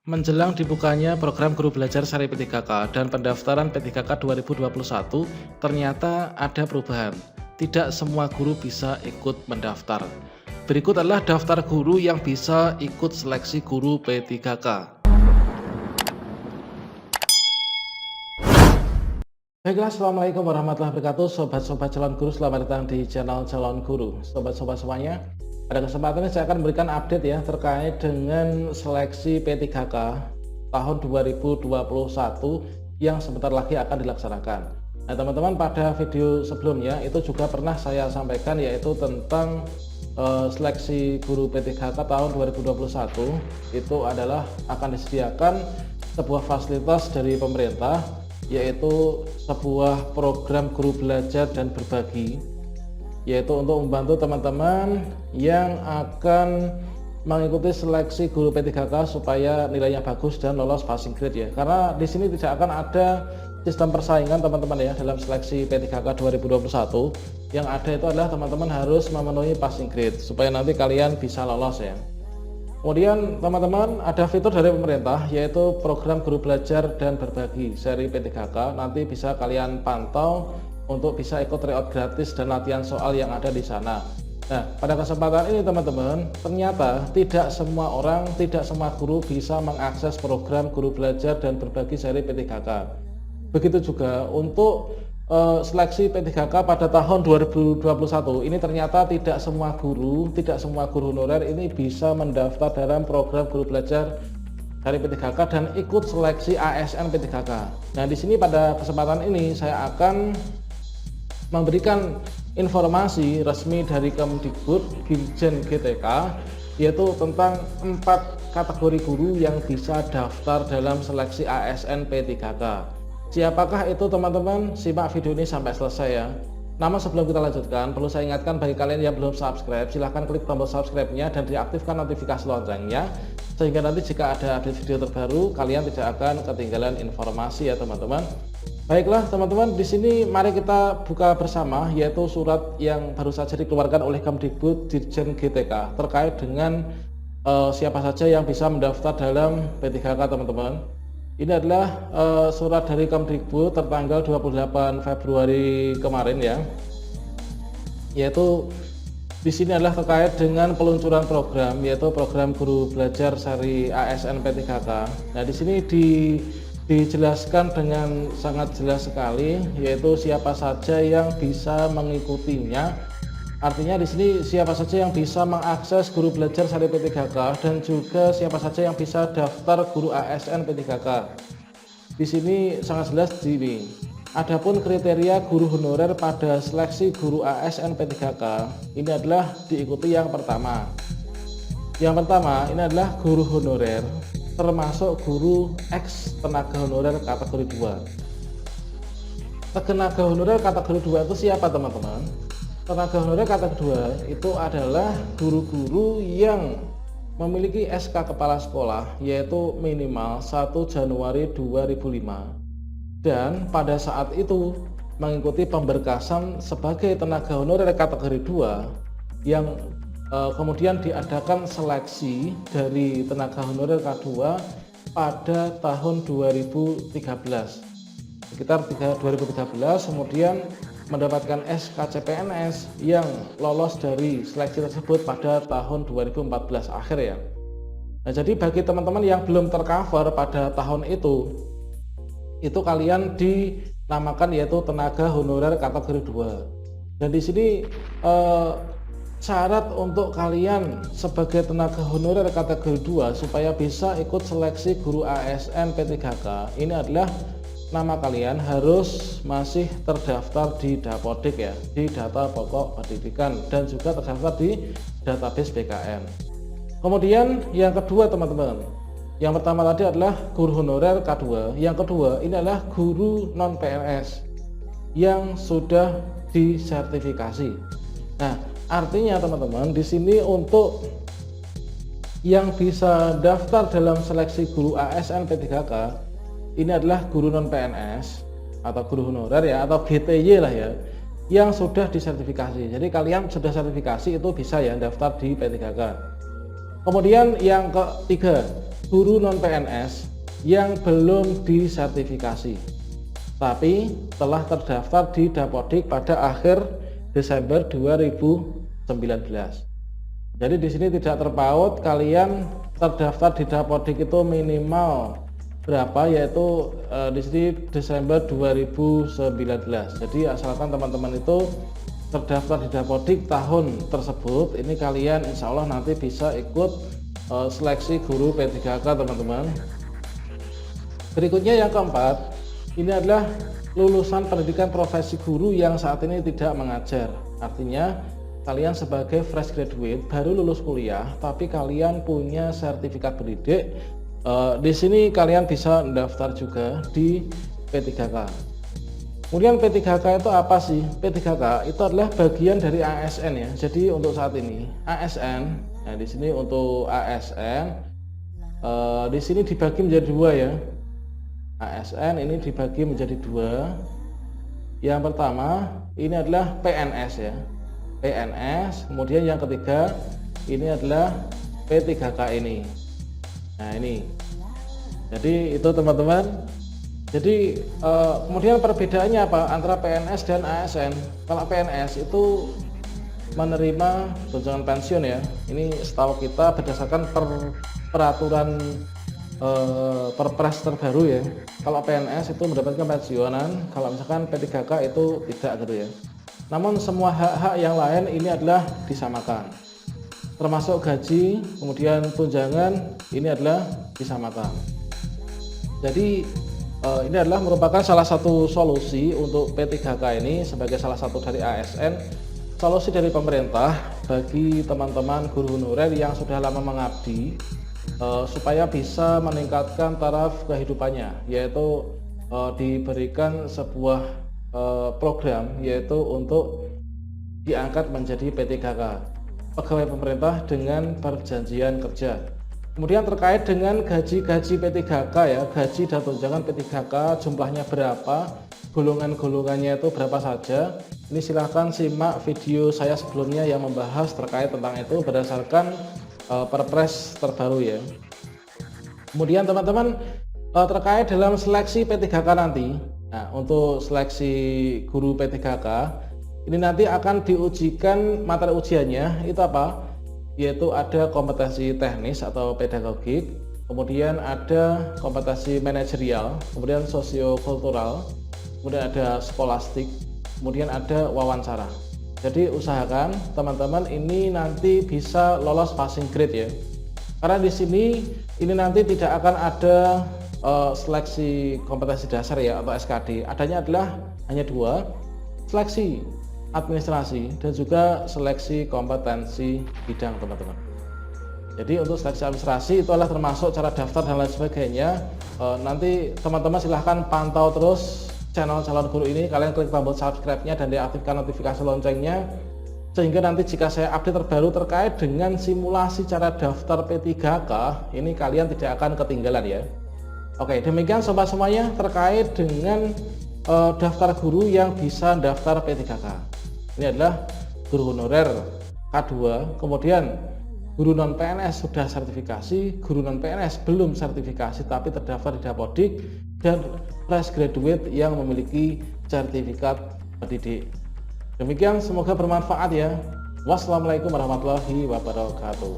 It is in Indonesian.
Menjelang dibukanya program Guru Belajar Seri P3K dan pendaftaran P3K 2021, ternyata ada perubahan. Tidak semua guru bisa ikut mendaftar. Berikut adalah daftar guru yang bisa ikut seleksi guru P3K. Baiklah, assalamualaikum warahmatullahi wabarakatuh. Sobat-sobat calon guru, selamat datang di channel calon guru. Sobat-sobat semuanya, pada kesempatan ini saya akan memberikan update ya terkait dengan seleksi P3K tahun 2021 yang sebentar lagi akan dilaksanakan. Nah teman-teman, pada video sebelumnya itu juga pernah saya sampaikan yaitu tentang seleksi guru P3K tahun 2021 itu adalah akan disediakan sebuah fasilitas dari pemerintah, yaitu sebuah program guru belajar dan berbagi, yaitu untuk membantu teman-teman yang akan mengikuti seleksi guru P3K supaya nilainya bagus dan lolos passing grade ya. Karena di sini tidak akan ada sistem persaingan teman-teman ya dalam seleksi P3K 2021. Yang ada itu adalah teman-teman harus memenuhi passing grade supaya nanti kalian bisa lolos ya. Kemudian teman-teman, ada fitur dari pemerintah yaitu program guru belajar dan berbagi seri P3K. Nanti bisa kalian pantau untuk bisa ikut tryout gratis dan latihan soal yang ada di sana. Nah, pada kesempatan ini teman-teman, ternyata tidak semua orang, tidak semua guru bisa mengakses program guru belajar dan berbagi seri P3K. Begitu juga untuk seleksi P3K pada tahun 2021 ini ternyata tidak semua guru honorer ini bisa mendaftar dalam program guru belajar dari P3K dan ikut seleksi ASN P3K. Nah, di sini pada kesempatan ini saya akan memberikan informasi resmi dari Kemdikbud Dirjen GTK yaitu tentang 4 kategori guru yang bisa daftar dalam seleksi ASN P3K. Siapakah itu teman-teman? Simak video ini sampai selesai ya. Namun sebelum kita lanjutkan, perlu saya ingatkan bagi kalian yang belum subscribe, silahkan klik tombol subscribe-nya dan diaktifkan notifikasi loncengnya, sehingga nanti jika ada update video terbaru, kalian tidak akan ketinggalan informasi ya teman-teman. Baiklah teman-teman, di sini mari kita buka bersama yaitu surat yang baru saja dikeluarkan oleh Kemdikbud Dirjen GTK terkait dengan siapa saja yang bisa mendaftar dalam P3K teman-teman. Ini adalah surat dari Kemdikbud tertanggal 28 Februari kemarin ya. Yaitu di sini adalah terkait dengan peluncuran program yaitu program guru belajar seri ASN P3K. Nah, di sini dijelaskan dengan sangat jelas sekali yaitu siapa saja yang bisa mengikutinya. Artinya di sini siapa saja yang bisa mengakses guru belajar seri P3K dan juga siapa saja yang bisa daftar guru ASN P3K. Di sini sangat jelas di sini. Adapun kriteria guru honorer pada seleksi guru ASN P3K ini adalah diikuti yang pertama. Yang pertama ini adalah guru honorer termasuk guru ex tenaga honorer kategori 2. Tenaga honorer kategori 2 itu siapa teman-teman? Tenaga honorer kategori 2 itu adalah guru-guru yang memiliki SK Kepala Sekolah yaitu minimal 1 Januari 2005 dan pada saat itu mengikuti pemberkasan sebagai tenaga honorer kategori 2 yang kemudian diadakan seleksi dari tenaga honorer K2 pada tahun 2013 sekitar 2013, kemudian mendapatkan SK CPNS yang lolos dari seleksi tersebut pada tahun 2014 akhir ya. Nah, jadi bagi teman-teman yang belum tercover pada tahun itu kalian dinamakan yaitu tenaga honorer kategori 2. Dan di sini syarat untuk kalian sebagai tenaga honorer kategori 2 supaya bisa ikut seleksi guru ASN P3K ini adalah nama kalian harus masih terdaftar di Dapodik ya, di data pokok pendidikan dan juga terdaftar di database BKN. Kemudian yang kedua teman-teman, yang pertama tadi adalah guru honorer K2, yang kedua ini adalah guru non PNS yang sudah disertifikasi. Nah, artinya teman-teman di sini untuk yang bisa daftar dalam seleksi guru ASN P3K ini adalah guru non PNS atau guru honorer ya atau GTY lah ya yang sudah disertifikasi. Jadi kalian sudah sertifikasi itu bisa ya daftar di P3K. Kemudian yang ketiga guru non PNS yang belum disertifikasi tapi telah terdaftar di Dapodik pada akhir Desember 2019. Jadi di sini tidak terpaut kalian terdaftar di Dapodik itu minimal berapa, yaitu di sini Desember 2019. Jadi asalkan teman-teman itu terdaftar di Dapodik tahun tersebut, ini kalian insya Allah nanti bisa ikut seleksi guru P3K teman-teman. Berikutnya yang keempat, ini adalah lulusan pendidikan profesi guru yang saat ini tidak mengajar. Artinya kalian sebagai fresh graduate baru lulus kuliah tapi kalian punya sertifikat pendidik. Di sini kalian bisa mendaftar juga di P3K. Kemudian P3K itu apa sih? P3K itu adalah bagian dari ASN ya. Jadi untuk saat ini ASN, nah di sini untuk ASN di sini dibagi menjadi dua ya. ASN ini dibagi menjadi dua. Yang pertama ini adalah PNS ya, PNS. Kemudian yang ketiga ini adalah P3K ini. Nah ini, jadi itu teman-teman. Jadi kemudian perbedaannya apa antara PNS dan ASN? Kalau PNS itu menerima tunjangan pensiun ya. Ini setahu kita berdasarkan peraturan Perpres terbaru ya. Kalau PNS itu mendapatkan pensiunan, kalau misalkan P3K itu tidak gitu ya. Namun semua hak-hak yang lain ini adalah disamakan, termasuk gaji, kemudian tunjangan ini adalah disamakan. Jadi ini adalah merupakan salah satu solusi untuk P3K ini sebagai salah satu dari ASN, solusi dari pemerintah bagi teman-teman guru honorer yang sudah lama mengabdi, supaya bisa meningkatkan taraf kehidupannya, yaitu diberikan sebuah program yaitu untuk diangkat menjadi P3K, pegawai pemerintah dengan perjanjian kerja. Kemudian terkait dengan gaji-gaji P3K ya, gaji dan tunjangan P3K jumlahnya berapa, golongan-golongannya itu berapa saja. Ini silahkan simak video saya sebelumnya yang membahas terkait tentang itu berdasarkan Perpres terbaru ya. Kemudian teman-teman terkait dalam seleksi P3K nanti, nah untuk seleksi guru P3K ini nanti akan diujikan materi ujiannya itu apa? Yaitu ada kompetensi teknis atau pedagogik, kemudian ada kompetensi manajerial, kemudian sosiokultural, kemudian ada skolastik, kemudian ada wawancara. Jadi usahakan teman-teman ini nanti bisa lolos passing grade ya. Karena di sini ini nanti tidak akan ada seleksi kompetensi dasar ya atau SKD. Adanya adalah hanya dua, seleksi administrasi dan juga seleksi kompetensi bidang teman-teman. Jadi untuk seleksi administrasi itu adalah termasuk cara daftar dan lain sebagainya. Nanti teman-teman silahkan pantau terus channel calon guru ini, kalian klik tombol subscribe-nya dan diaktifkan notifikasi loncengnya, sehingga nanti jika saya update terbaru terkait dengan simulasi cara daftar P3K ini kalian tidak akan ketinggalan ya. Oke, demikian sobat semuanya terkait dengan daftar guru yang bisa daftar P3K. Ini adalah guru honorer K2, kemudian guru non PNS sudah sertifikasi, guru non PNS belum sertifikasi tapi terdaftar di Dapodik, dan fresh graduate yang memiliki sertifikat pendidik. Demikian, semoga bermanfaat ya. Wassalamualaikum warahmatullahi wabarakatuh.